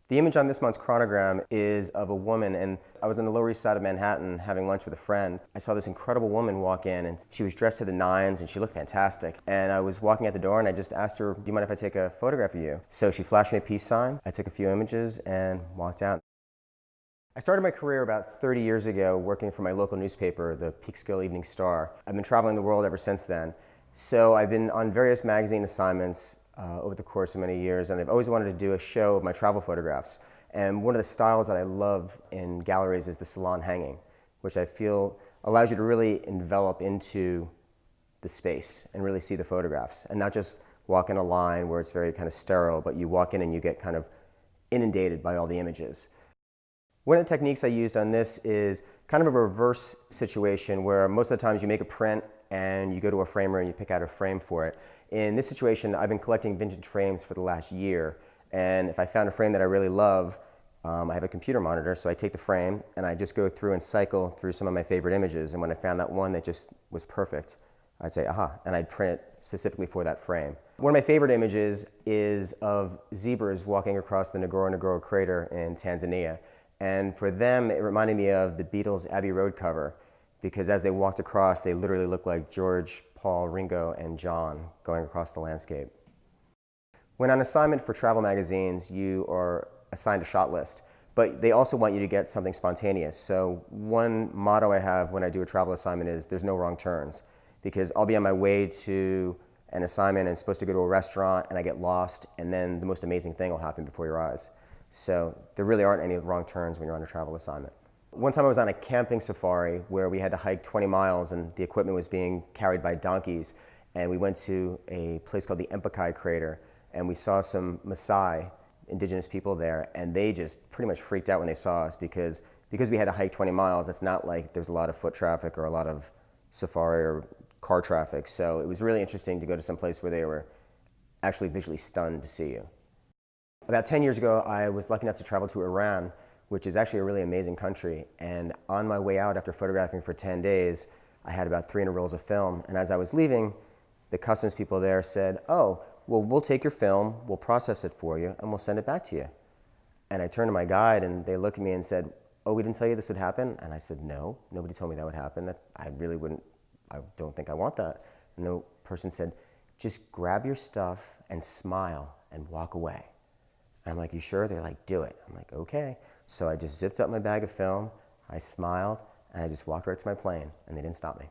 The image on this month's chronogram is of a woman, and I was on the Lower East Side of Manhattan having lunch with a friend. I saw this incredible woman walk in, and she was dressed to the nines, and she looked fantastic. And I was walking out the door, and I just asked her, "Do you mind if I take a photograph of you?" So she flashed me a peace sign. I took a few images and walked out. I started my career about 30 years ago working for my local newspaper, the Peekskill Evening Star. I've been traveling the world ever since then. So I've been on various magazine assignments over the course of many years, and I've always wanted to do a show of my travel photographs. And one of the styles that I love in galleries is the salon hanging, which I feel allows you to really envelop into the space and really see the photographs, and not just walk in a line where it's very kind of sterile, but you walk in and you get kind of inundated by all the images. One of the techniques I used on this is kind of a reverse situation where most of the times you make a print and you go to a framer and you pick out a frame for it. In this situation, I've been collecting vintage frames for the last year, and if I found a frame that I really love, I have a computer monitor, so I take the frame and I just go through and cycle through some of my favorite images, and when I found that one that just was perfect, I'd say, aha, and I'd print it specifically for that frame. One of my favorite images is of zebras walking across the Ngorongoro crater in Tanzania, and for them, it reminded me of the Beatles' Abbey Road cover, because as they walked across, they literally looked like George, Paul, Ringo, and John going across the landscape. When on assignment for travel magazines, you are assigned a shot list, but they also want you to get something spontaneous. So one motto I have when I do a travel assignment is there's no wrong turns, because I'll be on my way to an assignment and supposed to go to a restaurant and I get lost, and then the most amazing thing will happen before your eyes. So there really aren't any wrong turns when you're on a travel assignment. One time I was on a camping safari where we had to hike 20 miles and the equipment was being carried by donkeys, and we went to a place called the Empekai crater, and we saw some Maasai indigenous people there, and they just pretty much freaked out when they saw us because we had to hike 20 miles. It's not like there's a lot of foot traffic or a lot of safari or car traffic, so it was really interesting to go to some place where they were actually visually stunned to see you. About 10 years ago, I was lucky enough to travel to Iran, which is actually a really amazing country. And on my way out after photographing for 10 days, I had about 300 rolls of film. And as I was leaving, the customs people there said, "Oh, well, we'll take your film, we'll process it for you, and we'll send it back to you." And I turned to my guide, and they looked at me and said, "Oh, we didn't tell you this would happen?" And I said, "No, nobody told me that would happen. I don't think I want that." And the person said, "Just grab your stuff and smile and walk away." And I'm like, "You sure?" They're like, "Do it." I'm like, "Okay." So I just zipped up my bag of film, I smiled, and I just walked right to my plane, and they didn't stop me.